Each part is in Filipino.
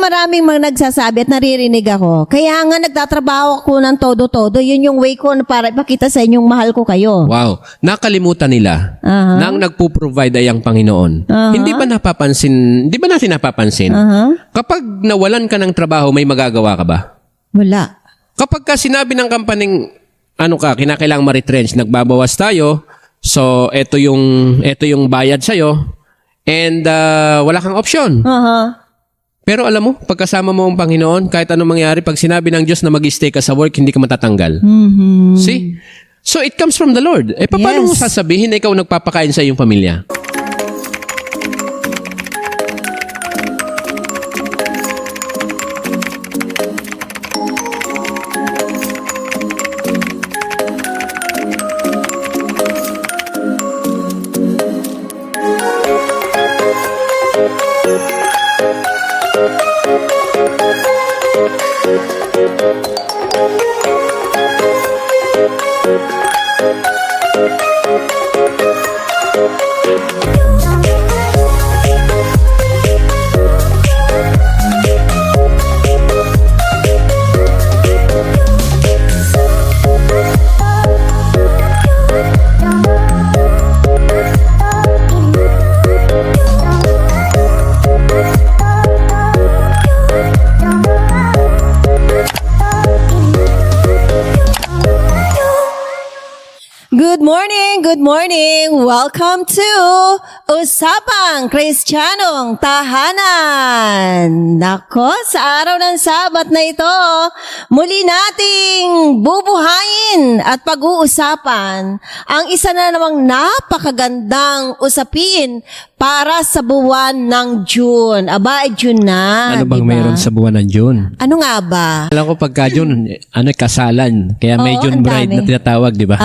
maraming mga nagsasabi at naririnig ako. Kaya nga nagtatrabaho ako ng todo-todo. Yun yung way ko para ipakita sa inyong mahal ko kayo. Wow. Nakalimutan nila Aha. na ang nagpo-provide ay ang Panginoon. Hindi ba natin napapansin? Kapag nawalan ka ng trabaho, may magagawa ka ba? Wala. Kapag ka sinabi ng kampaning, kinakailangang ma-retrench, nagbabawas tayo, so ito yung bayad sa'yo, and wala kang option. Pero alam mo, pagkasama mo ang Panginoon, kahit anong mangyari, pag sinabi ng Diyos na mag-stay ka sa work, hindi ka matatanggal. See? So it comes from the Lord. Paano mo sasabihin na ikaw nagpapakain sa iyong pamilya? Good morning! Welcome to Usapang Kristiyanong Tahanan! Nako, sa araw ng Sabat na ito, muli nating bubuhayin at pag-uusapan ang isa na namang napakagandang usapin para sa buwan ng June. Aba, June na. Ano bang diba? meron sa buwan ng June? Ano nga ba? Alam ko pagka June, kasalan. Kaya may Oo, June ang bride dami. na tinatawag, di ba?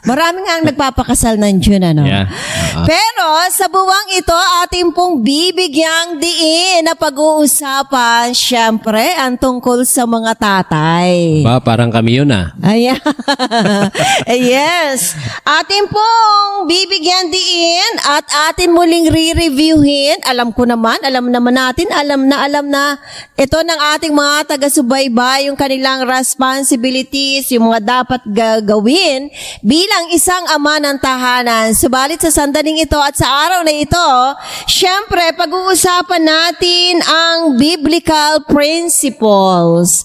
Marami nga ang nagpapakasal ng June, ano? Yeah. Pero sa buwang ito, ating pong bibigyang diin na pag-uusapan, syempre, ang tungkol sa mga tatay. Ba, parang kami yun Ayan. Yes. Ating pong bibigyan diin at atin muling re-reviewin. Alam naman natin, alam na ito ng ating mga taga-subaybay, yung kanilang responsibilities, yung mga dapat gagawin bilang isang ama ng tahanan. Subalit sa sandaling ito at sa araw na ito, syempre, pag-uusapan natin ang biblical principles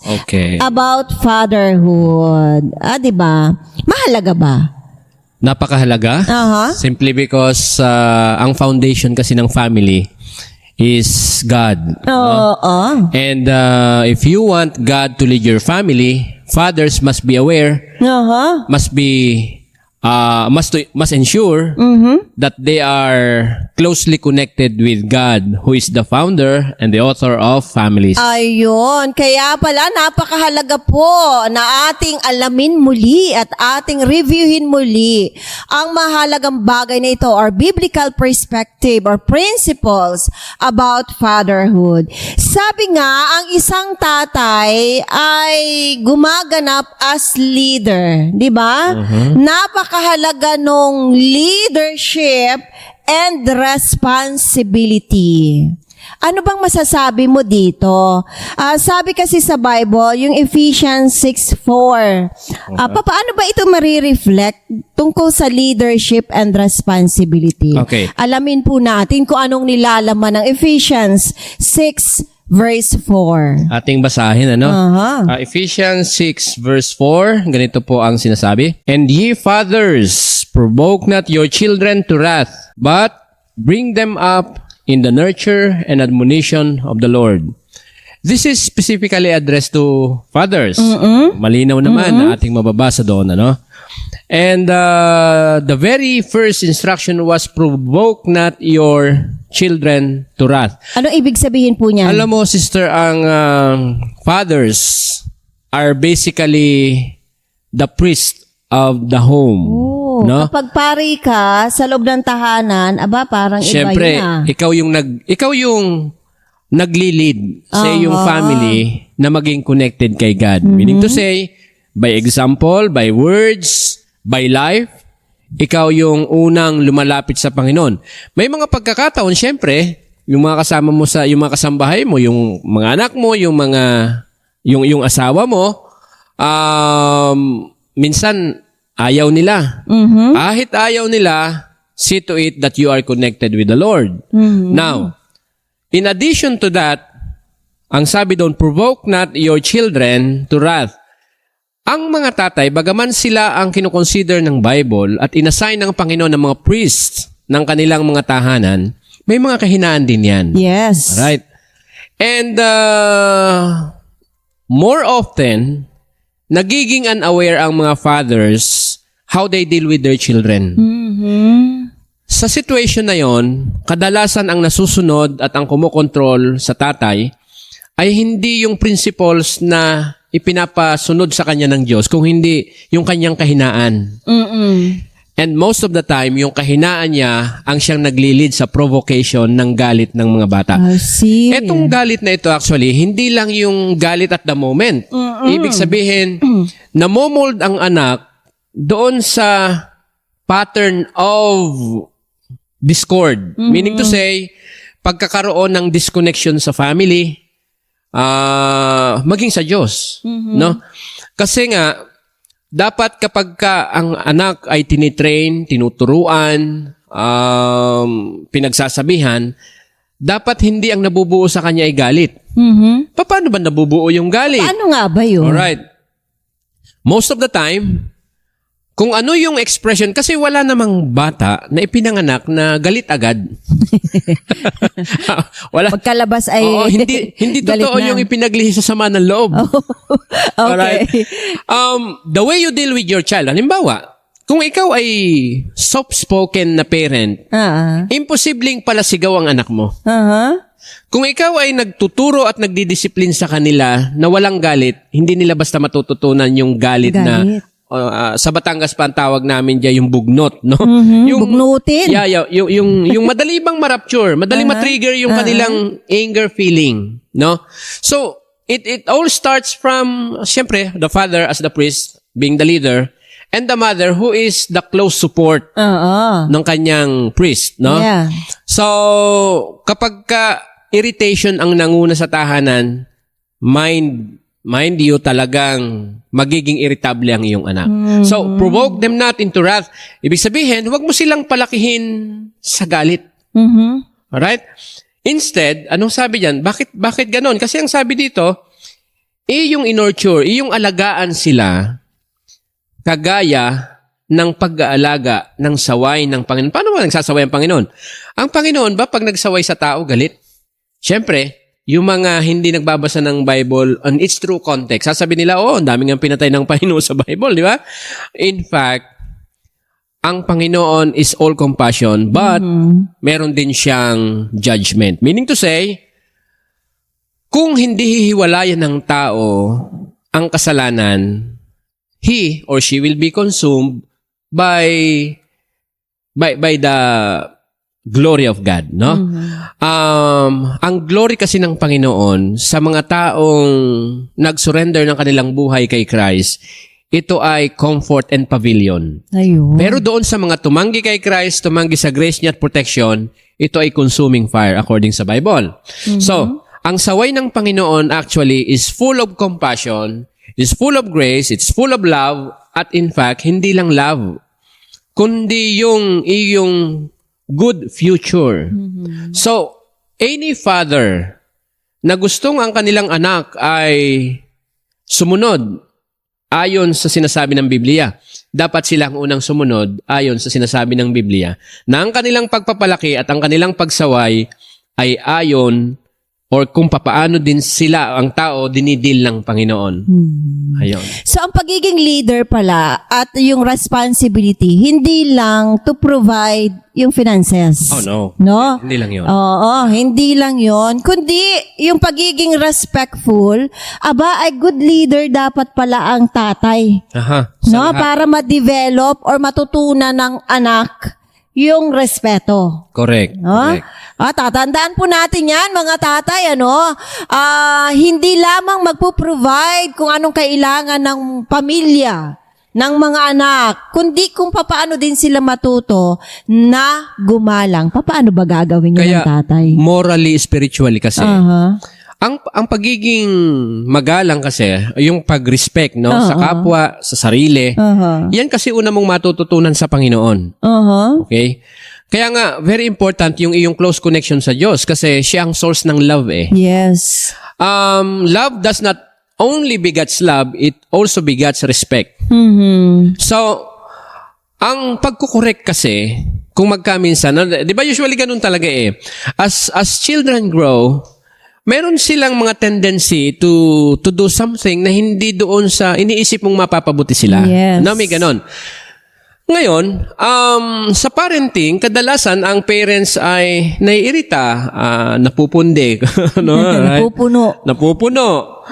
about fatherhood. Diba? Mahalaga ba? Napakahalaga. Simply because ang foundation kasi ng family is God. And if you want God to lead your family, fathers must be aware, must ensure that they are closely connected with God, who is the founder and the author of families. Ayun. Kaya pala, napakahalaga po na ating alamin muli at ating reviewin muli ang mahalagang bagay na ito or biblical perspective or principles about fatherhood. Sabi nga, ang isang tatay ay gumaganap as leader. Di ba? Napakahalaga nung leadership and responsibility. Ano bang masasabi mo dito? Sabi kasi sa Bible, yung Ephesians 6:4. Paano ba ito marireflect tungkol sa leadership and responsibility? Alamin po natin kung anong nilalaman ng Ephesians 6 verse 4. Ating basahin, Ephesians 6 verse 4, ganito po ang sinasabi. And ye fathers, provoke not your children to wrath, but bring them up in the nurture and admonition of the Lord. This is specifically addressed to fathers. Malinaw naman na ating mababasa doon, And the very first instruction was provoke not your children to wrath. Ano ibig sabihin po niyan? Alam mo, sister, ang fathers are basically the priest of the home. Kapag pari ka sa loob ng tahanan, parang Siyempre, iba yun ikaw yung nagli-lead sa iyong family na maging connected kay God. Meaning to say, by example, by words, by life, ikaw yung unang lumalapit sa Panginoon. May mga pagkakataon, syempre, yung mga kasama mo yung mga kasambahay mo, yung mga anak mo, yung asawa mo, minsan ayaw nila. Kahit ayaw nila, see to it that you are connected with the Lord. Now, in addition to that, ang sabi doon, provoke not your children to wrath. Ang mga tatay, bagaman sila ang kinukonsider ng Bible at inassign ng Panginoon ng mga priests ng kanilang mga tahanan, may mga kahinaan din yan. Yes. Right? And more often, nagiging unaware ang mga fathers how they deal with their children. Sa situation na yon, kadalasan ang nasusunod at ang kumokontrol sa tatay ay hindi yung principles na ipinapasunod sa kanya ng Diyos, kung hindi yung kanyang kahinaan. And most of the time, yung kahinaan niya ang siyang naglilid sa provocation ng galit ng mga bata. I see. Etong galit na ito actually, hindi lang yung galit at the moment. Ibig sabihin, namomold ang anak doon sa pattern of discord. Meaning to say, pagkakaroon ng disconnection sa family, maging sa Diyos. No? Kasi nga, dapat kapag ang anak ay tinitrain, tinuturuan, pinagsasabihan, dapat hindi ang nabubuo sa kanya ay galit. Paano ba nabubuo yung galit? Paano nga ba yun? Alright. Most of the time, kung ano yung expression, kasi wala namang bata na ipinanganak na galit agad. Wala. Pagkalabas ay Oo, hindi galit totoo na. yung ipinaglihi sa sama ng loob. Okay. Alright? The way you deal with your child, halimbawa, kung ikaw ay soft-spoken na parent, imposibleng palasigaw ang anak mo. Kung ikaw ay nagtuturo at nagdidisiplin sa kanila na walang galit, hindi nila basta matututunan yung galit. Na sa Batangas pa ang tawag namin diyan yung bugnot, no? Yung bugnutin. Yeah, yung madali bang ma-rapture, madali ma-trigger yung kanilang anger feeling, no? So, it all starts from siyempre the father as the priest being the leader and the mother who is the close support ng kanyang priest, no? Yeah. So, kapag irritation ang nanguna sa tahanan, mind you, talagang magiging irritable ang iyong anak. So, provoke them not into wrath. Ibig sabihin, huwag mo silang palakihin sa galit. Alright? Instead, anong sabi diyan? Bakit ganon? Kasi ang sabi dito, yung in-nurture, yung alagaan sila, kagaya ng pag-aalaga ng saway ng Panginoon. Paano ba nagsasaway ang Panginoon? Ang Panginoon ba, pag nagsaway sa tao, galit? Siyempre, yung mga hindi nagbabasa ng Bible on its true context, sasabi nila, ang daming ang pinatay ng Panginoon sa Bible, di ba? In fact, ang Panginoon is all compassion, but meron din siyang judgment. Meaning to say, kung hindi hihiwalayan ng tao ang kasalanan, he or she will be consumed by the glory of God, no? Ang glory kasi ng Panginoon sa mga taong nag-surrender ng kanilang buhay kay Christ, ito ay comfort and pavilion. Ayun. Pero doon sa mga tumanggi kay Christ, tumanggi sa grace niya at protection, ito ay consuming fire according sa Bible. So, ang saway ng Panginoon actually is full of compassion, is full of grace, it's full of love, at in fact, hindi lang love, kundi yung iyong good future. So, any father na gustong ang kanilang anak ay sumunod ayon sa sinasabi ng Biblia, dapat silang unang sumunod ayon sa sinasabi ng Biblia na ang kanilang pagpapalaki at ang kanilang pagsaway ay ayon or kung papaano din sila, ang tao, dinidil ng Panginoon. Ayun. So, ang pagiging leader pala at yung responsibility, hindi lang to provide yung finances. Oh, no. No? Hindi lang yun. Oo, hindi lang yon, kundi yung pagiging respectful, ay good leader dapat pala ang tatay. Aha. No? Para ma-develop or matutunan ng anak yung respeto. Correct. No? Correct. Tatandaan po natin yan, mga tatay, hindi lamang magpo-provide kung anong kailangan ng pamilya. ng mga anak, kundi kung papaano din sila matuto na gumalang. Papaano ba gagawin yun ng tatay? Morally, spiritually kasi. Aha. Ang pagiging magalang kasi, yung pag-respect, no, sa kapwa, sa sarili, yan kasi una mong matututunan sa Panginoon. Okay? Kaya nga, very important yung iyong close connection sa Diyos kasi siya ang source ng love eh. Yes. Love does not only begets love, it also begets respect. So, ang pagkukorek kasi, kung magkaminsan, di ba usually ganun talaga eh, as children grow, meron silang mga tendency to do something na hindi doon sa iniisip mong mapapabuti sila. Yes. No, may ganun. Ngayon, sa parenting, kadalasan ang parents ay naiirita, napupundi. No? Napupuno.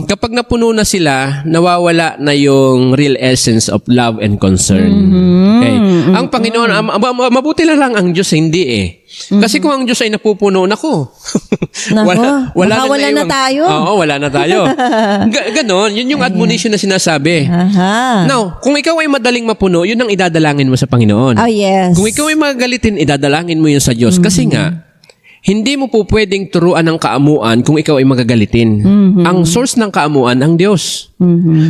Kapag napuno na sila, nawawala na yung real essence of love and concern. Okay? Ang Panginoon, mabuti na lang ang Diyos, hindi eh. Kasi kung ang Diyos ay napupuno, wala na tayo. Oo, wala na tayo. Ganon, yun yung admonition na sinasabi. Now, kung ikaw ay madaling mapuno, yun ang idadalangin mo sa Panginoon. Oh, yes. Kung ikaw ay magalitin, idadalangin mo yun sa Diyos. Kasi nga, hindi mo po pwedeng turuan ng kaamuan kung ikaw ay magagalitin. Ang source ng kaamuan, ang Diyos.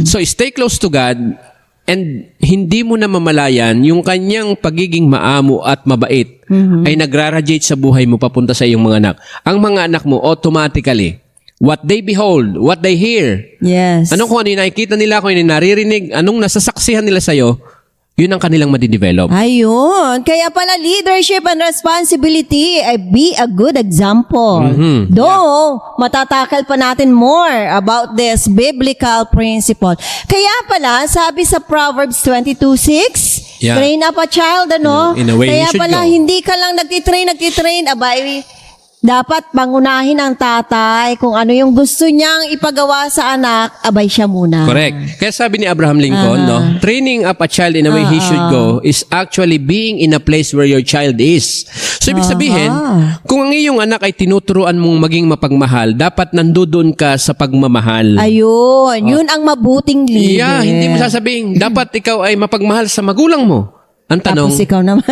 So, stay close to God and hindi mo na mamalayan yung kanyang pagiging maamo at mabait ay nagraradiate sa buhay mo papunta sa iyong mga anak. Ang mga anak mo, automatically, what they behold, what they hear, yes. Kung ano yung nakikita nila, kung ano yung naririnig, anong nasasaksihan nila sa'yo, yun ang kanilang madidevelop. Ayun. Kaya pala leadership and responsibility ay be a good example. Though, matatakal pa natin more about this biblical principle. Kaya pala, sabi sa Proverbs 22:6, train up a child, ano? In a way Kaya he should pala, go. hindi ka lang nagtitrain, abay, dapat pangunahin ng tatay kung ano yung gusto niyang ipagawa sa anak, abay siya muna. Correct. Kaya sabi ni Abraham Lincoln, no, training up a child in the way he should go is actually being in a place where your child is. So, ibig sabihin, kung ang iyong anak ay tinuturuan mong maging mapagmahal, dapat nandoon ka sa pagmamahal. Ayun. Yun ang mabuting leader. Yeah, hindi mo sasabihin, dapat ikaw ay mapagmahal sa magulang mo. Ang tanong, Tapos ikaw naman.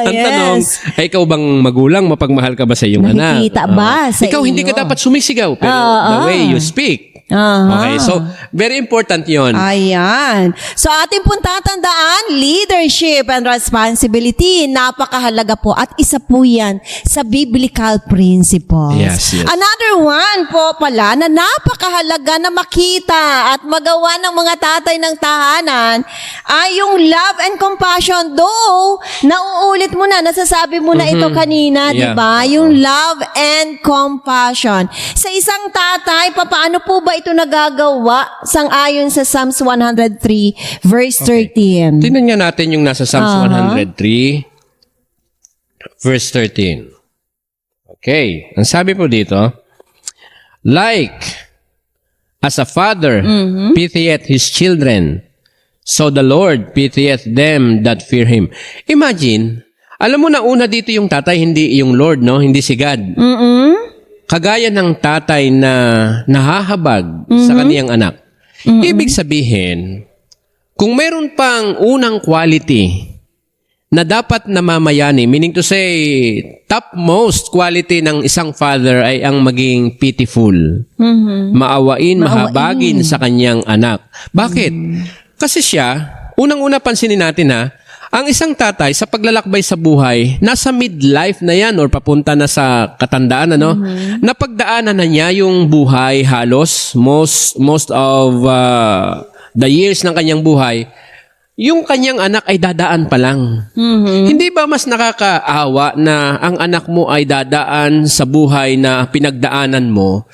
ang tanong, ay ikaw bang magulang, mapagmahal ka ba sa iyong anak? Nakikita ba sa ikaw, hindi inyo? ka dapat sumisigaw, pero the way you speak. Okay, so, very important yon. Ayan. So, ating pong tatandaan, leadership and responsibility, napakahalaga po. At isa po yan sa biblical principles. Yes. Another one po pala na napakahalaga na makita at magawa ng mga tatay ng tahanan ay yung love and compassion. Though, nauulit mo na, nasasabi mo na ito kanina, di ba? Yung love and compassion. Sa isang tatay, paano po ba ito nagagawa sang-ayon sa Psalms 103 verse 13? Tingnan nga natin yung nasa Psalms 103 verse 13. Okay. Ang sabi po dito, like as a father pitieth his children, so the Lord pitieth them that fear Him. Imagine, alam mo na una dito yung tatay, hindi yung Lord, no? Hindi si God. Kagaya ng tatay na nahahabag sa kaniyang anak. Ibig sabihin, kung meron pang unang quality na dapat namamayani, meaning to say, topmost quality ng isang father ay ang maging pitiful. Maawain, mahabagin sa kanyang anak. Bakit? Kasi siya, unang-una pansinin natin ang isang tatay sa paglalakbay sa buhay, nasa midlife na yan or papunta na sa katandaan, napagdaanan na niya yung buhay halos, most of the years ng kanyang buhay, yung kanyang anak ay dadaan pa lang. Hindi ba mas nakakaawa na ang anak mo ay dadaan sa buhay na pinagdaanan mo,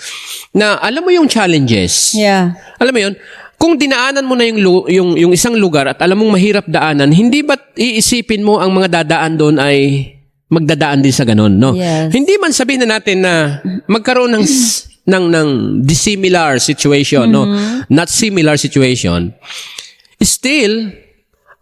na alam mo yung challenges? Yeah. Alam mo yun? Kung dinaanan mo na yung isang lugar at alam mong mahirap daanan, hindi ba't iisipin mo ang mga dadaan doon ay magdadaan din sa ganun, no? Yes. Hindi man sabihin na natin na magkaroon ng dissimilar situation, no? Not similar situation. Still,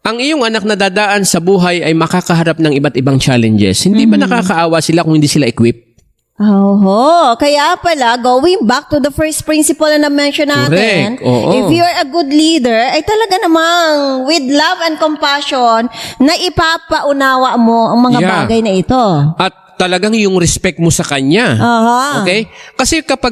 ang iyong anak na dadaan sa buhay ay makakaharap ng iba't ibang challenges. Hindi ba nakakaawa sila kung hindi sila equipped? Oho, kaya pala, going back to the first principle na na-mention natin, Correct, oo. if you're a good leader, ay talaga namang with love and compassion na ipapaunawa mo ang mga Yeah. bagay na ito. At talagang yung respect mo sa kanya. Aha. Okay? Kasi pag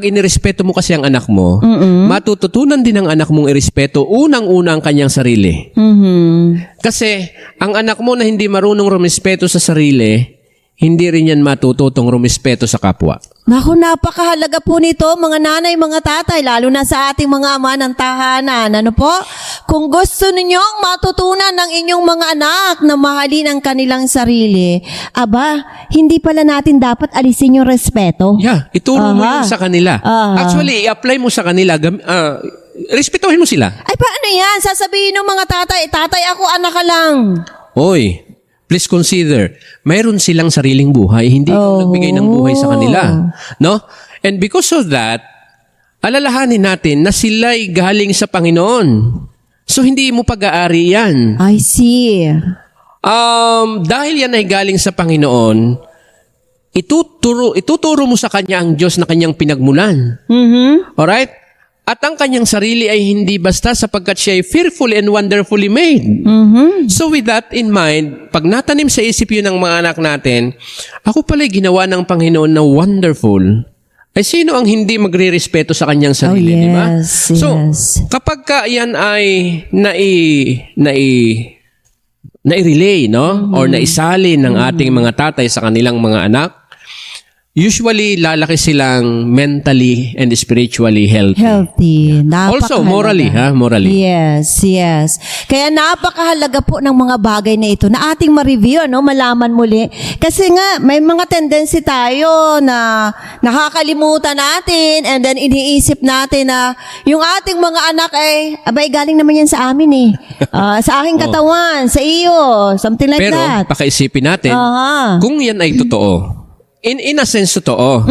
inirespeto mo kasi ang anak mo, matututunan din ng anak mong irespeto unang-una ang kanyang sarili. Mhm. Kasi ang anak mo na hindi marunong rumispeto sa sarili, hindi rin yan matututong rumispeto sa kapwa. Naku, napakahalaga po nito, mga nanay, mga tatay, lalo na sa ating mga ama ng tahanan. Ano po? Kung gusto ninyong matutunan ng inyong mga anak na mahalin ang kanilang sarili, aba, hindi pala natin dapat alisin yung respeto. Yeah, ituro mo Aha. yun sa kanila. Aha. Actually, i-apply mo sa kanila. Respetuhin mo sila. Ay, paano yan? Sasabihin ng mga tatay, tatay ako, anak ka lang. Oy, please consider, mayroon silang sariling buhay, hindi ikaw nagbigay ng buhay sa kanila. No? And because of that, alalahanin natin na sila'y galing sa Panginoon. So, hindi mo pag-aari yan. I see. Dahil yan ay galing sa Panginoon, ituturo mo sa kanya ang Diyos na kanyang pinagmulan. Mhm. Alright? At ang kanyang sarili ay hindi basta sapagkat siya ay fearfully and wonderfully made. Mhm. So with that in mind, pag natanim sa isip yun ng mga anak natin, ako pala'y ginawa ng Panginoon na wonderful, ay sino ang hindi magre-respeto sa kanyang sarili, Oh, di ba? yes, So, yes. kapag ka yan ay nai-relay, no? Or naisalin ng ating mga tatay sa kanilang mga anak, usually lalaki silang mentally and spiritually healthy. Healthy. Also, Napakahalaga. morally, ha? Morally. Yes, yes. Kaya napakahalaga po ng mga bagay na ito na ating ma-review, no? Malaman muli. Kasi nga, may mga tendency tayo na nakakalimutan natin and then iniisip natin na yung ating mga anak ay, abay, galing naman yan sa amin eh. Sa aking katawan, sa iyo, something like Pero, that. pakaisipin natin, Aha. kung yan ay totoo, in a sense totoo,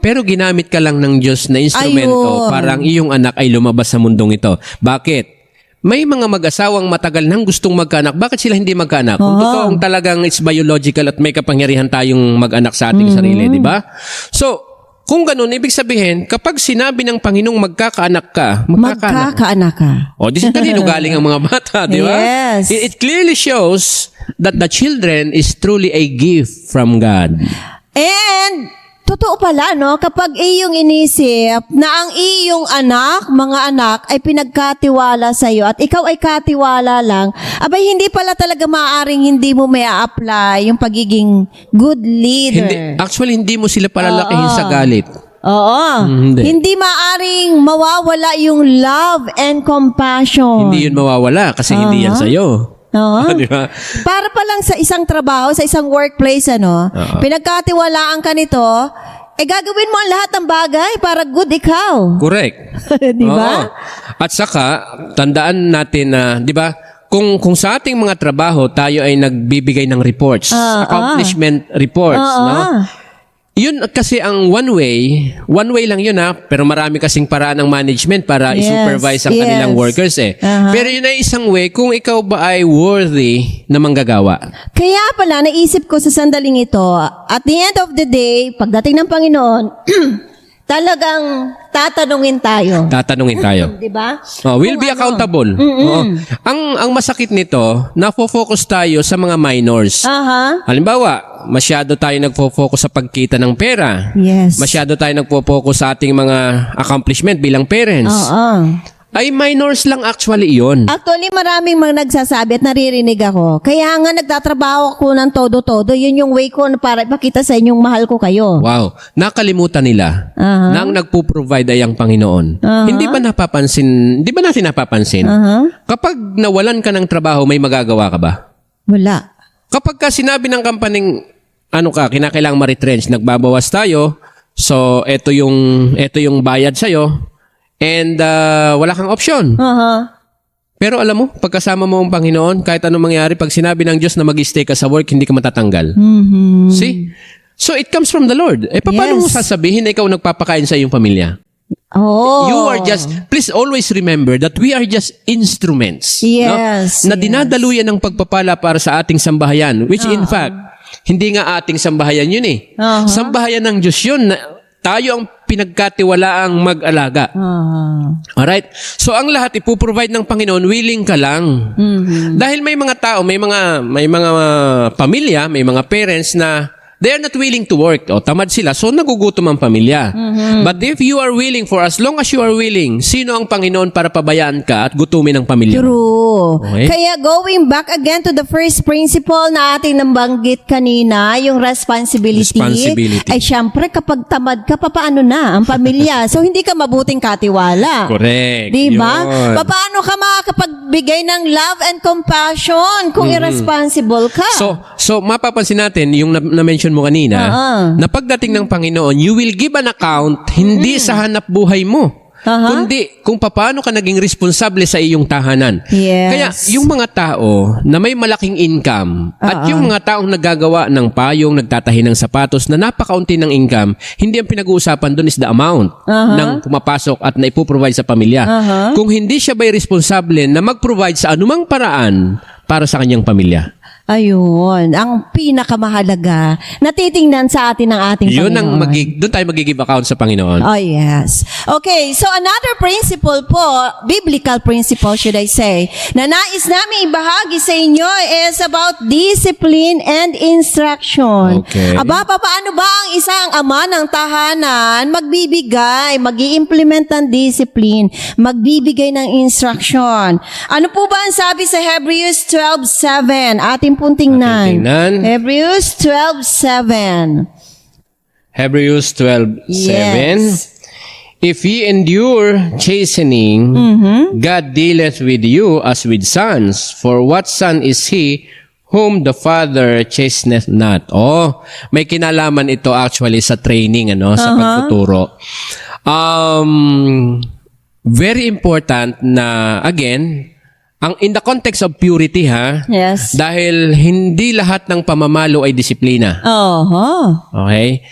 pero ginamit ka lang ng Diyos na instrumento Ayun. para ang iyong anak ay lumabas sa mundong ito. Bakit? May mga mag-asawang matagal nang gustong magkaanak. Bakit sila hindi magkaanak? Kung totoong talagang it's biological at may kapangyarihan tayong mag-anak sa ating sarili, di ba? So, kung ganun, ibig sabihin, kapag sinabi ng Panginoong magkakaanak ka, magkakaanak. Magkakaanak ka. O, di kanino galing ang mga bata, di ba? Yes. It clearly shows that the children is truly a gift from God. And, totoo pala, no? Kapag iyong inisip na ang iyong anak, mga anak, ay pinagkatiwala sa iyo at ikaw ay katiwala lang, abay, hindi pala talaga maaaring hindi mo may apply yung pagiging good leader. Actually, hindi mo sila palalakihin sa galit. Oo. Hindi. Hindi maaaring mawawala yung love and compassion. Hindi yun mawawala kasi hindi yan sa'yo. Oo. Di ba? Para pa lang sa isang trabaho, sa isang workplace, pinagkatiwalaan ka nito, gagawin mo ang lahat ng bagay para good ikaw. Correct. Di ba? Oo. At saka, tandaan natin na, di ba, kung sa ating mga trabaho, tayo ay nagbibigay ng reports, accomplishment reports, no? Yun kasi ang one way lang yun pero marami kasing paraan ng management para Yes, i-supervise ang yes. kanilang workers Pero yun ay isang way kung ikaw ba ay worthy na manggagawa. Kaya pala, naisip ko sa sandaling ito, at the end of the day, pagdating ng Panginoon, talagang tatanungin tayo. Tatanungin tayo. Di ba? We'll be accountable. Oo. Ang masakit nito, nafo-focus tayo sa mga minors. Aha. Halimbawa, masyado tayo nagfo-focus sa pagkita ng pera. Yes. Masyado tayo nagfo-focus sa ating mga accomplishment bilang parents. Oo. Ay minors lang actually iyon. Actually, maraming mga nagsasabi at naririnig ako. Kaya nga nagtatrabaho ako ng todo-todo. Yun yung way ko para ipakita sa inyong mahal ko kayo. Wow. Nakalimutan nila Aha. na ang nagpo-provide ay ang Panginoon. Hindi ba natin napapansin? Kapag nawalan ka ng trabaho, may magagawa ka ba? Wala. Kapag ka sinabi ng kampaning, kinakailangang ma-retrench, nagbabawas tayo, so eto yung bayad sa'yo, and wala kang option. Aha. Pero alam mo, pagkasama mo ang Panginoon, kahit anong mangyari, pag sinabi ng Diyos na mag-stay ka sa work, hindi ka matatanggal. See? So it comes from the Lord. Paano mo Yes. sasabihin na ikaw nagpapakain sa iyong pamilya? Oh. You are just, please always remember that we are just instruments. Yes, Na dinadaluyan ng pagpapala para sa ating sambahayan. Which in fact, hindi nga ating sambahayan yun eh. Aha. Sambahayan ng Diyos yun. Tayo ang pinagkatiwalaang mag-alaga. Alright? So, ang lahat ipuprovide ng Panginoon, willing ka lang. Dahil may mga tao, may mga pamilya, may mga parents na they are not willing to work. O, tamad sila. So, nagugutom ang pamilya. But if you are willing, for as long as you are willing, sino ang Panginoon para pabayaan ka at gutumin ang pamilya? True. Okay. Kaya going back again to the first principle na ating nabanggit kanina, yung responsibility. Ay syempre, kapag tamad ka, papaano na ang pamilya? So, hindi ka mabuting katiwala. Correct. Diba? Yun. Paano ka makakapagbigay ng love and compassion kung irresponsible ka? So mapapansin natin, yung na-mention mo kanina, na pagdating ng Panginoon, you will give an account hindi sa hanap buhay mo, kundi kung paano ka naging responsable sa iyong tahanan. Yes. Kaya yung mga tao na may malaking income at yung mga taong naggagawa ng payong, nagtatahi ng sapatos na napakaunti ng income, hindi ang pinag-uusapan doon is the amount ng pumapasok at naipuprovide sa pamilya. Kung hindi siya ba'y responsable na mag-provide sa anumang paraan para sa kanyang pamilya. Ayun, ang pinakamahalaga na titingnan sa atin ng ating Yun ang Panginoon. doon tayo mag-give account sa Panginoon. Oh, yes. Okay, so another principle po, biblical principle should I say, na nais namin ibahagi sa inyo is about discipline and instruction. Okay. Aba, paano ba ang isang ama ng tahanan magbibigay, mag-i-implement ng discipline, magbibigay ng instruction? Ano po ba ang sabi sa Hebrews 12:7? Ating pong tingnan. Hebrews 12:7. Hebrews 12:7. Yes. If ye endure chastening, God dealeth with you as with sons. For what son is he whom the father chasteneth not? Oh, may kinalaman ito actually sa training, sa pagtuturo. Very important na, again, in the context of purity, Yes. dahil hindi lahat ng pamamalo ay disiplina. Okay?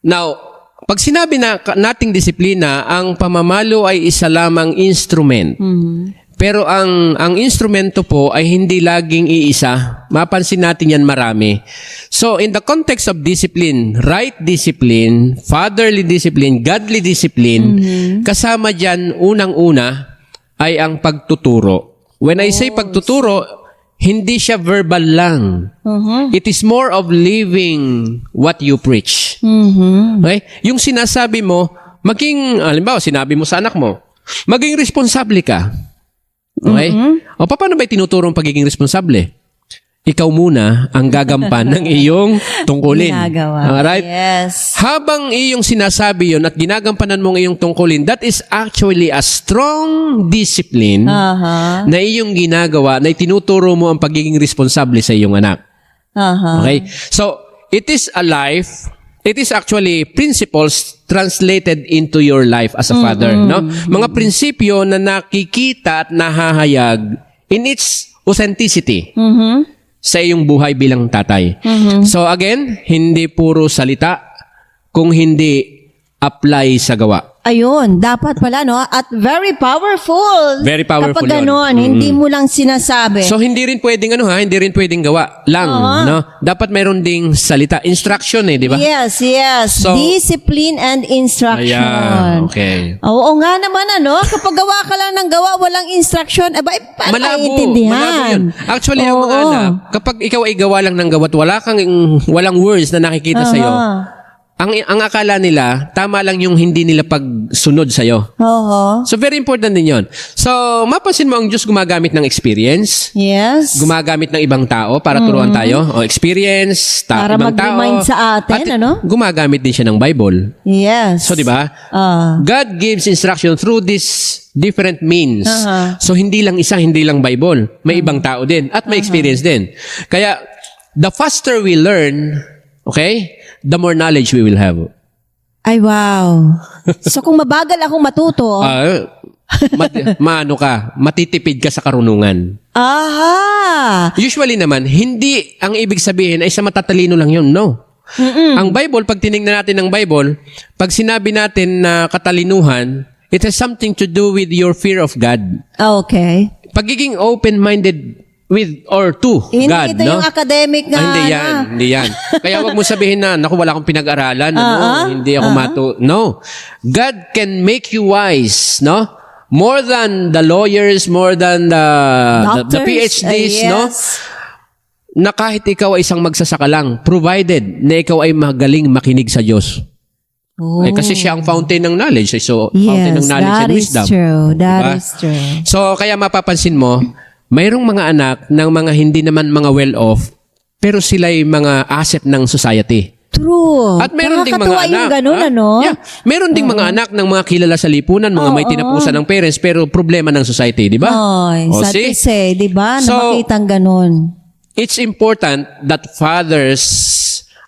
Now, pag sinabi nating disiplina, ang pamamalo ay isa lamang instrument. Pero ang instrumento po ay hindi laging iisa. Mapansin natin yan marami. So, in the context of discipline, right discipline, fatherly discipline, godly discipline, kasama dyan unang-una ay ang pagtuturo. When I say pagtuturo, hindi siya verbal lang. It is more of living what you preach. Okay? Yung sinasabi mo, halimbawa, sinabi mo sa anak mo, maging responsable ka. Okay? O paano ba tinuturo ang pagiging responsable? Ikaw muna ang gagampan ng iyong tungkulin. Ginagawa. Alright? Yes. Habang iyong sinasabi yon at ginagampanan mo ang iyong tungkulin, that is actually a strong discipline na iyong ginagawa na itinuturo mo ang pagiging responsable sa iyong anak. Okay? So, it is a life, it is actually principles translated into your life as a father. No? Mga prinsipyo na nakikita at nahahayag in its authenticity sa iyong buhay bilang tatay. So again, hindi puro salita kung hindi apply sa gawa. Ayun, dapat pala, no? At very powerful. Very powerful Kapag yun. ganon, hindi mo lang sinasabi. So hindi rin pwedeng hindi rin pwedeng gawa lang, no? Dapat mayroon ding salita, instruction di ba? Yes. So, discipline and instruction. Ayan, okay. Oo nga naman, kapag gawa ka lang ng gawa, walang instruction, paano Malabo maintindihan? yun. Actually, ang mga anak, kapag ikaw ay gawa lang ng gawa at walang words na nakikita sa'yo, ang akala nila, tama lang yung hindi nila pagsunod sa'yo. Oo. So, very important din yun. So, mapansin mo ang Diyos gumagamit ng experience, Yes. gumagamit ng ibang tao para turuan tayo. O experience, Para ibang tao. mag-remind sa atin, At gumagamit din siya ng Bible. Yes. So, di ba? God gives instruction through this different means. So, hindi lang isa, hindi lang Bible. May ibang tao din. At may experience din. Kaya, the faster we learn, okay, the more knowledge we will have. Ay, wow. So, kung mabagal akong matuto, matitipid ka sa karunungan. Usually naman, hindi ang ibig sabihin ay sa matatalino lang yun. No. Ang Bible, pag tinignan natin ng Bible, pag sinabi natin na katalinuhan, it has something to do with your fear of God. okay. Pagiging open-minded with or to Hindi God, ito no? yung academic nga. Hindi yan, hindi yan. Kaya wag mo sabihin na, naku, wala akong pinag-aralan, hindi ako No. God can make you wise, no? More than the lawyers, more than the Doctors, PhDs, no? yes. Na kahit ikaw ay isang magsasaka lang, provided na ikaw ay magaling makinig sa Diyos. Oh. Eh, kasi siya ang fountain ng knowledge. So, fountain ng knowledge and wisdom. That is true. That Diba? is true. So, kaya mapapansin mo, mayroong mga anak ng mga hindi naman mga well-off, pero sila'y mga asset ng society. True. At meron ding mga Nakakatuwa anak. yung ganun, ano? Yeah. Meron ding mga anak ng mga kilala sa lipunan, mga may tinapusan ng parents, pero problema ng society, di ba? Ay, O, sad see? to say, di ba? So, Na makitang ganun. It's important that fathers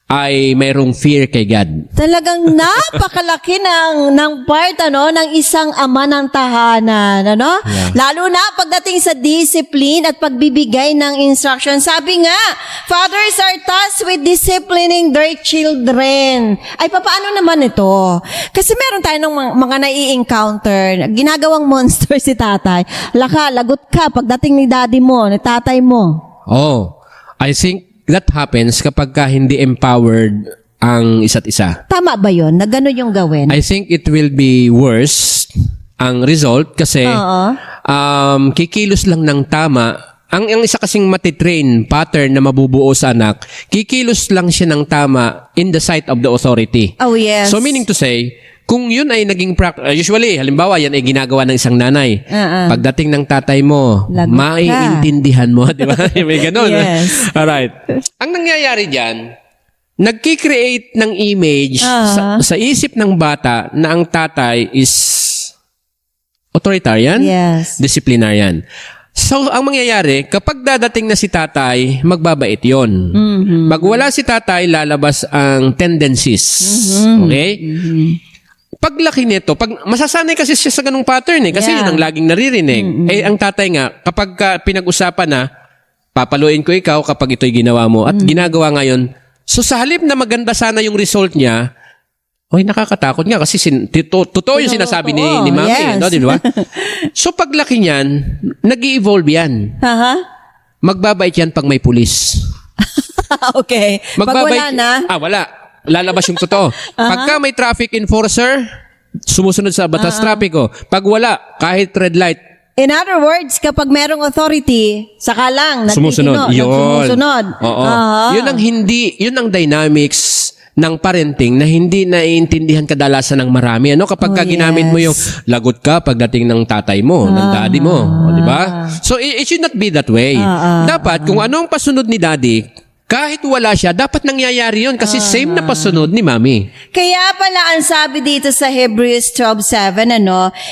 ay mayroong fear kay God. Talagang napakalaki ng part ng isang ama ng tahanan, ano? Yeah. Lalo na pagdating sa discipline at pagbibigay ng instruction. Sabi nga, fathers are tasked with disciplining their children. Ay, paano naman ito? Kasi meron tayo ng mga nai-encounter, ginagawang monster si tatay. Lagot ka pagdating ni daddy mo, ni tatay mo. Oh, I think that happens kapag ka hindi empowered ang isa't isa. Tama ba yun? Na gano'n yung gawin? I think it will be worse ang result kasi kikilos lang ng tama. Ang isa kasing matitrain pattern na mabubuo sa anak, kikilos lang siya ng tama in the sight of the authority. Oh, yes. So meaning to say, kung yun ay naging usually, halimbawa, yan ay ginagawa ng isang nanay. Pagdating ng tatay mo, Lagot ka. maiintindihan mo, di ba? May ganun. Yes. Alright. Ang nangyayari dyan, nagkikreate ng image sa isip ng bata na ang tatay is authoritarian, Yes. disciplinarian. So, ang mangyayari, kapag dadating na si tatay, magbabait yon. Pag wala si tatay, lalabas ang tendencies. Okay? Paglaki nito, masasanay kasi siya sa ganung pattern kasi Yeah. yun ang laging naririnig. Eh, ang tatay nga, kapag pinag-usapan na, papaluin ko ikaw kapag ito'y ginawa mo, at ginagawa ngayon, so sa halip na maganda sana yung result niya, nakakatakot nga kasi totoo yung sinasabi ni Mami. Yes. No, di ba? So paglaki niyan, nag-i-evolve yan. Magbabait yan pag may pulis. Okay. Pag wala na, Wala. Lalabas yung totoo. Pagka may traffic enforcer, sumusunod sa batas trapiko. Pag wala, kahit red light, in other words, kapag merong authority, saka lang, sumusunod. sumusunod. Oo. Yun ang dynamics ng parenting na hindi naiintindihan kadalasan ng marami. Kapag ginamit mo yung lagot ka pagdating ng tatay mo, ng daddy mo. Di ba? So, it should not be that way. Dapat, kung anong pasunod ni daddy, kahit wala siya, dapat nangyayari yun kasi same na pasunod ni Mami. Kaya pala ang sabi dito sa Hebrews 12:7,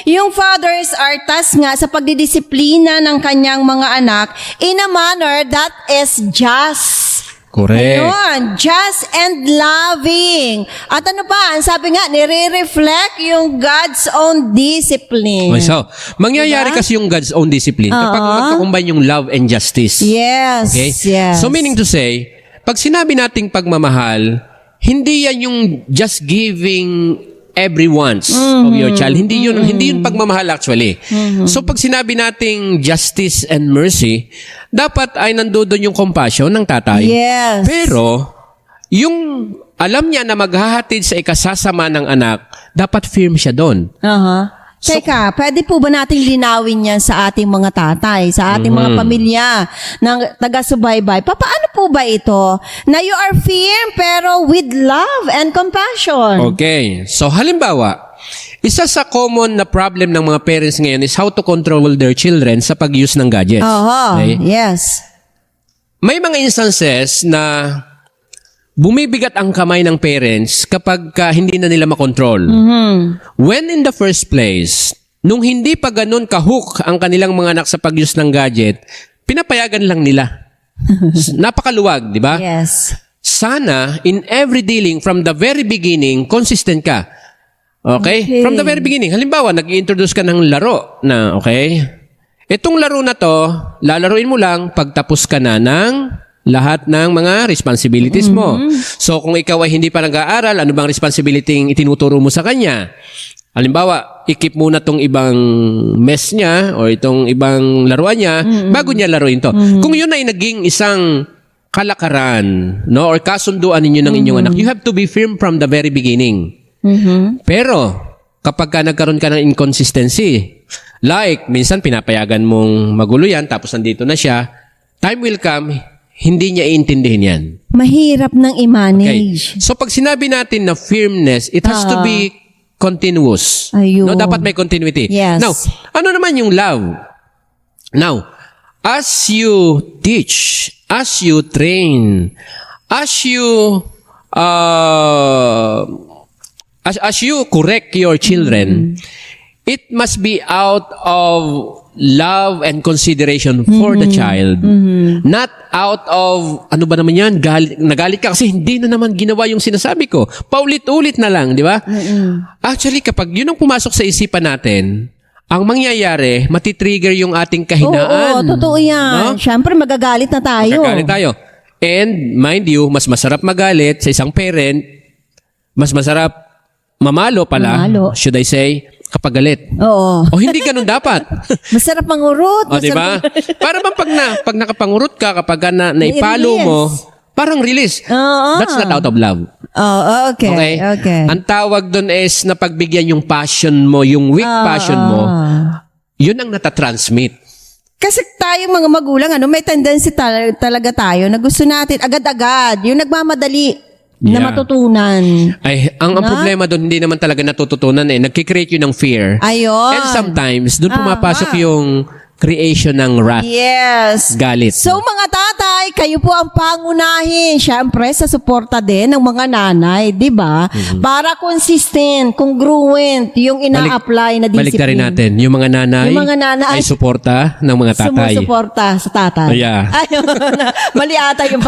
yung fathers are tasked nga sa pagdidisiplina ng kanyang mga anak in a manner that is just. Correct. Ayun, just and loving. At ano pa, ang sabi nga, nire-reflect yung God's own discipline. Okay, so, mangyayari kasi yung God's own discipline kapag magkakumbine yung love and justice. Yes, Okay? yes. So, meaning to say, pag sinabi nating pagmamahal, hindi yan yung just giving every wants of your child. Hindi yun pagmamahal actually. So pag sinabi nating justice and mercy, dapat ay nandoon yung compassion ng tatay. Yes. Pero yung alam niya na maghahatid sa ikasasama ng anak, dapat firm siya doon. Teka, pwede po ba nating linawin yan sa ating mga tatay, sa ating mga pamilya ng taga-subaybay? Paano po ba ito? Na you are firm pero with love and compassion. Okay. So halimbawa, isa sa common na problem ng mga parents ngayon is how to control their children sa pag-use ng gadgets. Okay? Yes. May mga instances na bumibigat ang kamay ng parents kapag hindi na nila makontrol. When in the first place, nung hindi pa ganun ka-hook ang kanilang mga anak sa pag-use ng gadget, pinapayagan lang nila. Napakaluwag, di ba? Yes. Sana, in every dealing, from the very beginning, consistent ka. Okay? From the very beginning. Halimbawa, nag-introduce ka ng laro na, okay? Itong laro na to, lalaruin mo lang pagtapos ka na ng lahat ng mga responsibilities mo. So, kung ikaw ay hindi pa nag-aaral, ano bang responsibility itinuturo mo sa kanya? Halimbawa, ikip muna tong ibang mess niya o itong ibang laruan niya bago niya laruin to. Kung yun ay naging isang kalakaran, no, or kasunduan ninyo ng inyong anak, you have to be firm from the very beginning. Pero kapag ka nagkaroon ka ng inconsistency, like minsan pinapayagan mong magulo yan tapos nandito na siya, time will come, hindi niya iintindihin yan. Mahirap nang i-manage. So pag sinabi natin na firmness, it has to be continuous. Ayun. No, dapat may continuity. Yes. Now, ano naman yung love? Now, as you teach, as you train, as you correct your children, it must be out of love and consideration for the child. Not out of, ano ba naman yan, nagalit ka kasi hindi na naman ginawa yung sinasabi ko. Paulit-ulit na lang, di ba? Actually, kapag yun ang pumasok sa isipan natin, ang mangyayari, matitrigger yung ating kahinaan. Oo, totoo yan. No? Siyempre, magagalit na tayo. Magagalit tayo. And, mind you, mas masarap magalit sa isang parent, mas masarap mamalo pala, should I say, kapag galit. Oo. O hindi ganun dapat. Masarap mangurot. O, di ba? Para bang pag nakapangurot ka, kapag naipalo mo, parang release. That's not out of love. Oh, okay. Ang tawag doon is napagbigyan yung passion mo, yung weak passion mo, yun ang natatransmit. Kasi tayo mga magulang, may tendency talaga tayo na gusto natin agad-agad, yung nagmamadali na matutunan. Ay, ang problema doon, hindi naman talaga natututunan Nagkikreate yun ng fear. Ayun. And sometimes, doon pumapasok yung creation ng wrath. Yes. Galit. So mga tatay, kayo po ang pangunahin. Siyempre, sa suporta din ng mga nanay, di ba? Para consistent, congruent yung ina-apply na discipline. Balik na rin natin. Yung mga nanay ay suporta ng mga tatay. Sumusuporta sa tatay. Yeah. Ayun. Mali ata yung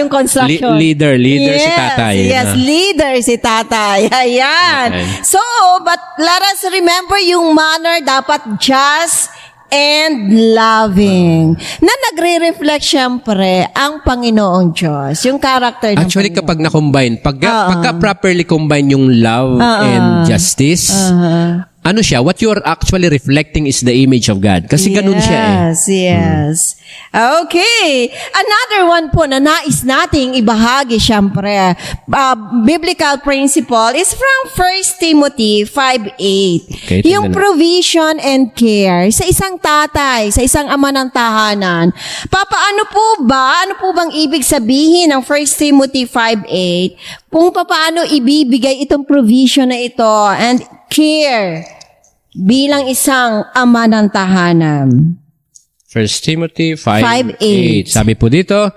yung construction. Leader si tatay. Yes, leader si tatay. Ayan. Okay. So, but let us remember yung manner dapat just and loving. Na nagre-reflect syempre ang Panginoong Diyos. Yung character ng Actually, Panginoon. kapag na-combine, pagka properly combine yung love and justice, ano siya, what you're actually reflecting is the image of God. Kasi ganun siya Yes. Okay. Another one po na nais nating ibahagi, syempre, biblical principle is from 1 Timothy 5:8. Okay, Yung provision and care sa isang tatay, sa isang ama ng tahanan. Ano po bang ibig sabihin ng 1 Timothy 5:8? Kung paano ibibigay itong provision na ito and care bilang isang ama ng tahanan. 1 Timothy 5:8. 5:8. Sabi po dito,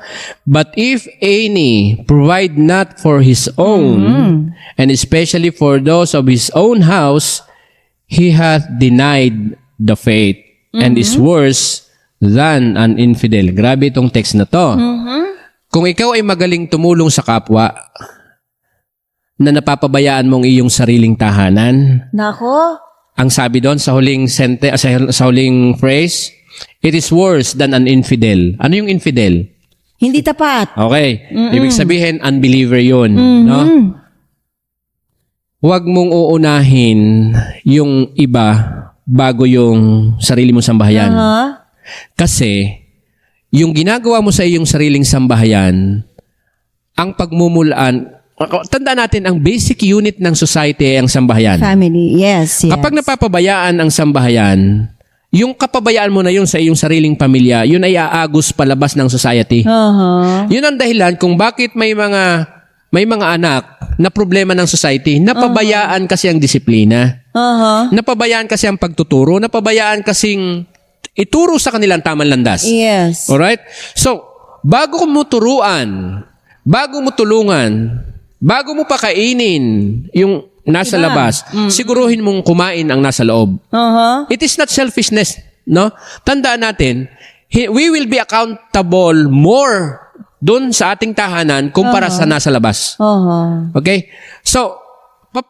but if any provide not for his own, and especially for those of his own house, he hath denied the faith, and is worse than an infidel. Grabe itong text na to. Kung ikaw ay magaling tumulong sa kapwa, na napapabayaan mong iyong sariling tahanan, Nako. ang sabi doon sa huling sa huling phrase, it is worse than an infidel. Ano yung infidel? Hindi tapat. Okay. Ibig sabihin, unbeliever yun. No? Huwag mong uunahin yung iba bago yung sarili mong sambahayan. Kasi, yung ginagawa mo sa iyong sariling sambahayan, ang pagmumulaan, tandaan natin, ang basic unit ng society ay ang sambahayan. Family, yes. Kapag napapabayaan ang sambahayan, yung kapabayaan mo na yun sa iyong sariling pamilya, yun ay aagos palabas ng society. Yun ang dahilan kung bakit may mga anak na problema ng society. Napabayaan kasi ang disiplina. Napabayaan kasi ang pagtuturo. Napabayaan kasing ituro sa kanilang tamang landas. Yes. Alright? So, bago mo turuan, bago mo tulungan, bago mo pakainin yung nasa labas, siguruhin mong kumain ang nasa loob. It is not selfishness, no? Tandaan natin, we will be accountable more dun sa ating tahanan kumpara sa nasa labas. Okay? So,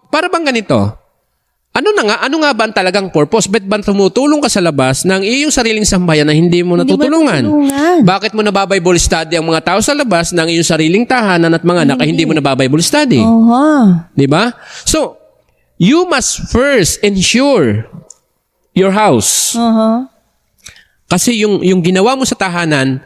para bang ganito? Ano nga ba ang talagang purpose? Ba't ba tumutulong ka sa labas ng iyong sariling sambahayan na hindi mo natutulungan? Bakit mo nababible study ang mga tao sa labas ng iyong sariling tahanan at mga anak ay hindi mo nababible study? Di ba? So, you must first ensure your house. Kasi yung ginawa mo sa tahanan,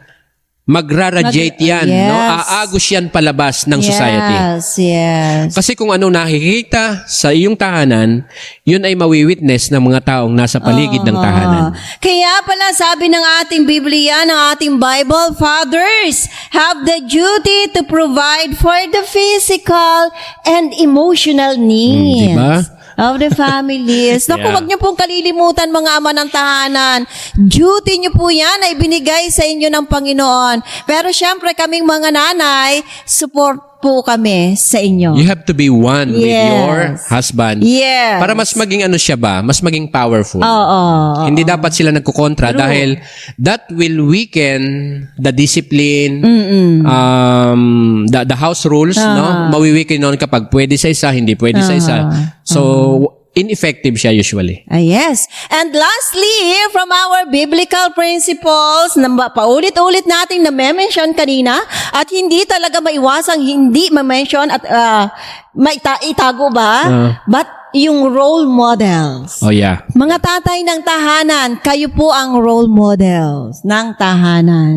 magra-radiate yan. Yes. No? Aagos yan palabas ng society. Yes. Kasi kung ano nakikita sa iyong tahanan, yun ay mawi-witness ng mga taong nasa paligid ng tahanan. Kaya pala sabi ng ating Biblia, ng ating Bible, fathers have the duty to provide for the physical and emotional needs diba? of the families. Naku, Yeah. wag niyo pong kalilimutan mga ama ng tahanan. Duty niyo po yan na ibinigay sa inyo ng Panginoon. Pero syempre kaming mga nanay, support po kami sa inyo. You have to be one with Yes. your husband. Yes. Para mas maging ano siya ba? Mas maging powerful. Oo. Hindi dapat sila nagkukontra dahil that will weaken the discipline, the house rules, no? Mawiweaken nun kapag pwede sa isa, hindi pwede sa isa. So, ineffective siya usually. Yes. And lastly, from our biblical principles, na paulit-ulit nating na-mention kanina, at hindi talaga maiwasang hindi ma-mention at itago ba? But yung role models. Oh yeah. Mga tatay ng tahanan, kayo po ang role models ng tahanan.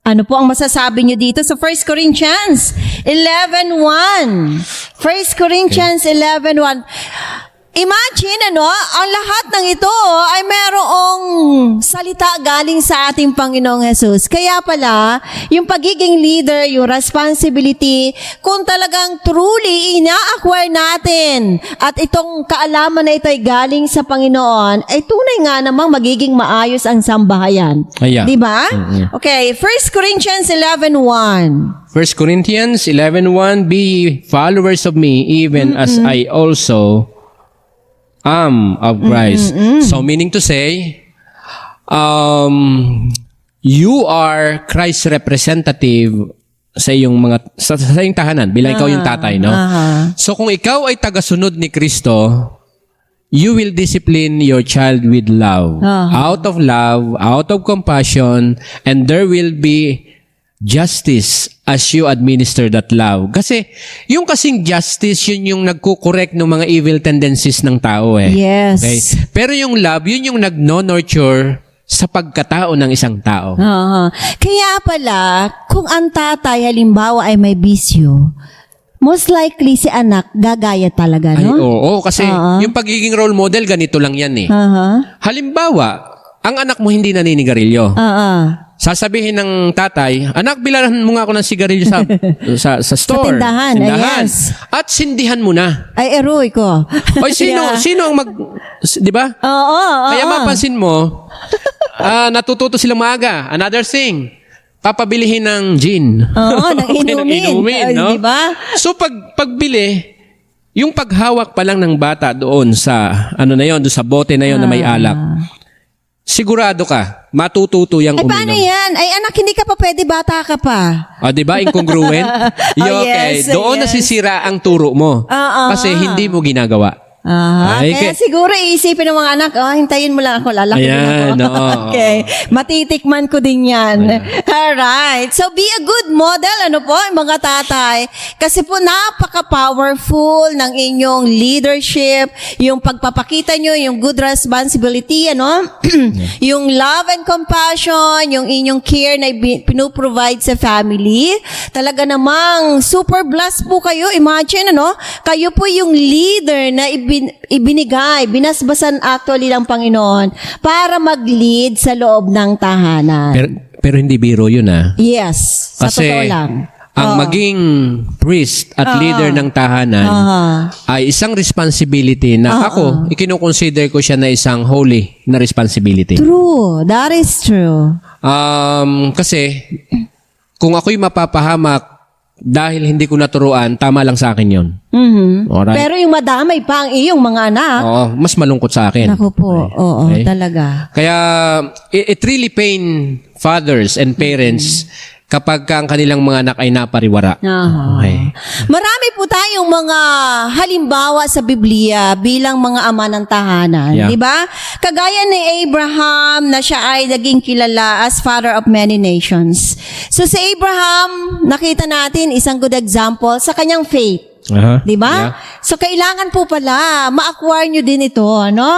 Ano po ang masasabi nyo dito sa 1 Corinthians 11:1? 1 Corinthians 11:1. Imagine, ang lahat ng ito ay merong salita galing sa ating Panginoong Jesus. Kaya pala, yung pagiging leader, yung responsibility, kung talagang truly ina-acquire natin at itong kaalaman na ito ay galing sa Panginoon, ay tunay nga namang magiging maayos ang sambahayan. Yeah. Diba? Okay, 1 Corinthians 11:1. 1 Corinthians 11:1, be followers of me even as I also am of Christ. So meaning to say, you are Christ's representative sa iyong sa iyong tahanan bilang ikaw yung tatay, no? So kung ikaw ay tagasunod ni Kristo, you will discipline your child with love. Out of love, out of compassion, and there will be justice as you administer that love. Kasi, yung kasing justice, yun yung nagkukorek ng mga evil tendencies ng tao eh. Yes. Okay? Pero yung love, yun yung nagno-nurture sa pagkatao ng isang tao. Kaya pala, kung ang tatay halimbawa ay may bisyo, most likely si anak gagaya talaga, Ay, no? oo, kasi yung pagiging role model, ganito lang yan eh. Halimbawa, ang anak mo hindi naninigarilyo. Sasabihin ng tatay, anak, bilaran mo nga ako ng sigarilyo sa store. Sa tindahan. Yes. At sindihan mo na. Ay, eroy ko. Oy, sino ang di ba? Oo. Kaya mapansin mo, natututo silang maaga. Another thing, papabilihin ng gin. Oo, ng inumin. Ay, no? diba? So, pagbili, yung paghawak pa lang ng bata doon sa, doon sa bote na yon na may alak, sigurado ka, matututo yung uminom. Paano yan? Ay, anak, hindi ka pa pwede, bata ka pa. Di ba? Incongruent? Okay. Yes, Doon yes. nasisira ang turo mo. Kasi hindi mo ginagawa. Ay, Kaya siguro iisipin ng mga anak, hintayin mo lang ako, lalaki din Ayan, ako. oo. Okay. Matitikman ko din yan. Alright. So, be a good model, mga tatay. Kasi po, napaka-powerful ng inyong leadership, yung pagpapakita nyo, yung good responsibility, yung love and compassion, yung inyong care na pinuprovide sa family. Talaga namang super blessed po kayo. Imagine, kayo po yung leader na ibinigay, binasbasan actually ng Panginoon para mag-lead sa loob ng tahanan. Pero hindi biro yun Yes, sa Kasi totoo lang. ang maging priest at leader ng tahanan ay isang responsibility na ako, ikinukonsider ko siya na isang holy na responsibility. True, that is true. Kasi kung ako'y mapapahamak dahil hindi ko naturuan, tama lang sa akin yun. Alright? Pero yung madamay pa ang iyong mga anak, Oo, mas malungkot sa akin. naku po, oo, talaga. Kaya it really pain fathers and parents kapag ang kanilang mga anak ay napariwara. Okay. Marami po tayong mga halimbawa sa Biblia bilang mga ama ng tahanan, Yeah. di ba? Kagaya ni Abraham na siya ay naging kilala as father of many nations. So si Abraham, nakita natin isang good example sa kanyang faith. Aha. Di ba? Yeah. So, kailangan po pala, ma-acquire nyo din ito, no?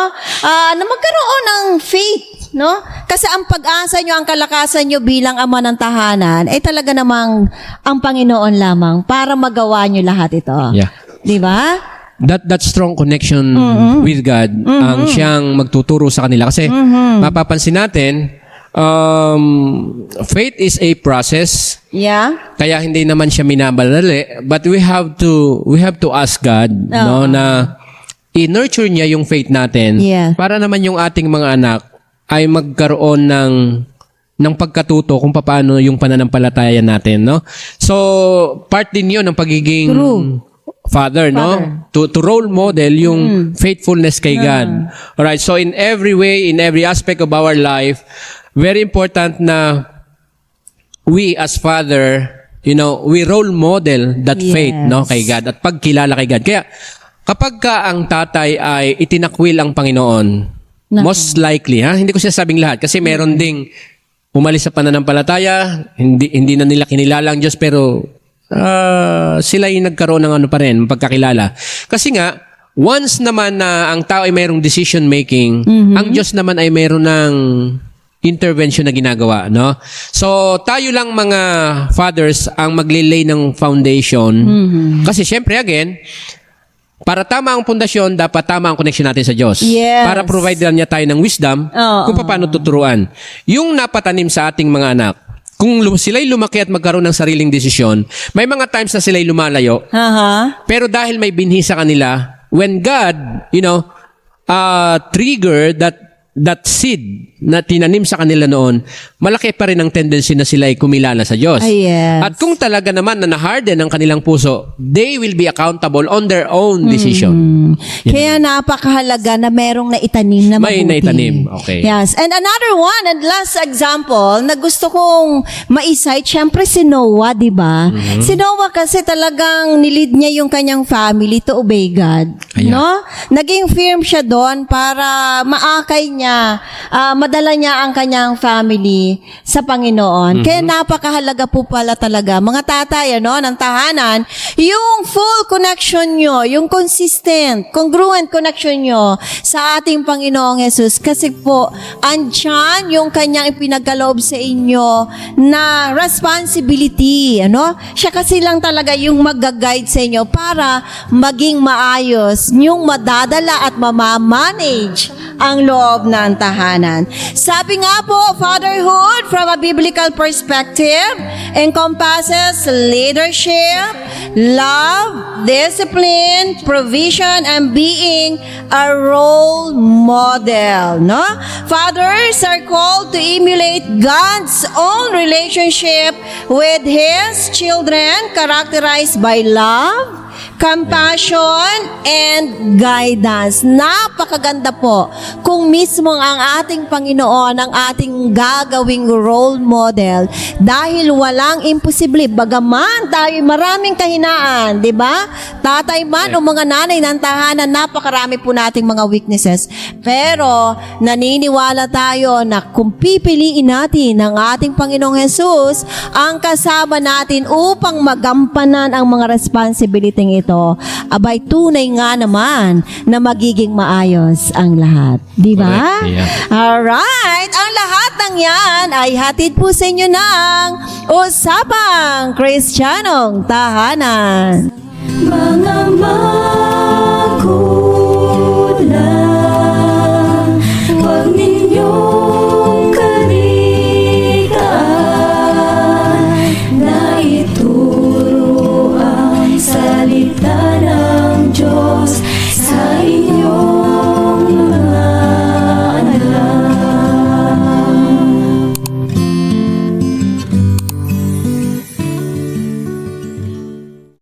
Na magkaroon ng faith, no? Kasi ang pag-asa nyo, ang kalakasan nyo bilang ama ng tahanan, ay talaga namang ang Panginoon lamang para magawa nyo lahat ito. Yeah. Di ba? That strong connection with God ang siyang magtuturo sa kanila. Kasi mapapansin natin, faith is a process. Yeah. Kaya hindi naman siya minamadali, but we have to ask God no na i-nurture niya yung faith natin Yeah. para naman yung ating mga anak ay magkaroon ng pagkatuto kung paano yung pananampalataya natin, no? So part din 'yon ng pagiging father, no? To role model yung faithfulness kay God. All right. So in every way, in every aspect of our life, very important na we as father, we role model that faith, no, kay God at pagkilala kay God. Kaya kapag ka ang tatay ay itinakwil ang Panginoon, most likely, hindi ko sinasabing lahat kasi meron ding umalis sa pananampalataya, hindi na nila kinilala ang Diyos pero sila yung nagkaroon ng pagkakilala. Kasi nga, once naman na ang tao ay mayroong decision making, ang Diyos naman ay mayroon ng intervention na ginagawa, no? So, tayo lang mga fathers ang maglilay ng foundation. Kasi syempre, again, para tama ang pundasyon, dapat tama ang connection natin sa Diyos. Yes. Para provide lang niya tayo ng wisdom kung paano tuturuan. Yung napatanim sa ating mga anak, kung sila'y lumaki at magkaroon ng sariling desisyon, may mga times na sila'y lumalayo, pero dahil may binhi sa kanila, when God, trigger that seed na tinanim sa kanila noon, malaki pa rin ang tendency na sila ay kumilala sa Diyos. Yes. At kung talaga naman na na-harden ang kanilang puso, they will be accountable on their own decision. Kaya napakahalaga na merong naitanim na mabuti. May naitanim. Okay. Yes. And another one, and last example, na gusto kong ma-cite, syempre si Noah, di ba? Si Noah kasi talagang nilid niya yung kanyang family to obey God. Ayan. No? Naging firm siya doon para maakay niya, madala niya ang kanyang family sa Panginoon. Kaya napakahalaga po pala talaga, mga tatay, ng tahanan, yung full connection nyo, yung consistent, congruent connection nyo sa ating Panginoong Jesus. Kasi po, andyan yung kanyang ipinagkaloob sa inyo na responsibility. Siya kasi lang talaga yung mag-guide sa inyo para maging maayos, yung madadala at mamamanage ang loob ng tahanan. Sabi nga po, fatherhood from a biblical perspective encompasses leadership, love, discipline, provision, and being a role model. No? Fathers are called to emulate God's own relationship with His children, characterized by love, compassion, and guidance. Napakaganda po kung mismo ang ating Panginoon ang ating gagawing role model dahil walang imposible. Bagaman tayo maraming kahinaan, di ba? Tatay man o mga nanay ng tahanan, napakarami po nating mga weaknesses. Pero naniniwala tayo na kung pipiliin natin ang ating Panginoong Jesus, ang kasama natin upang magampanan ang mga responsibility ito, abay tunay nga naman na magiging maayos ang lahat. Di ba? Correct, yeah. Alright. Ang lahat ng yan ay hatid po sa inyo ng Usapang Kristiyanong Tahanan. Mga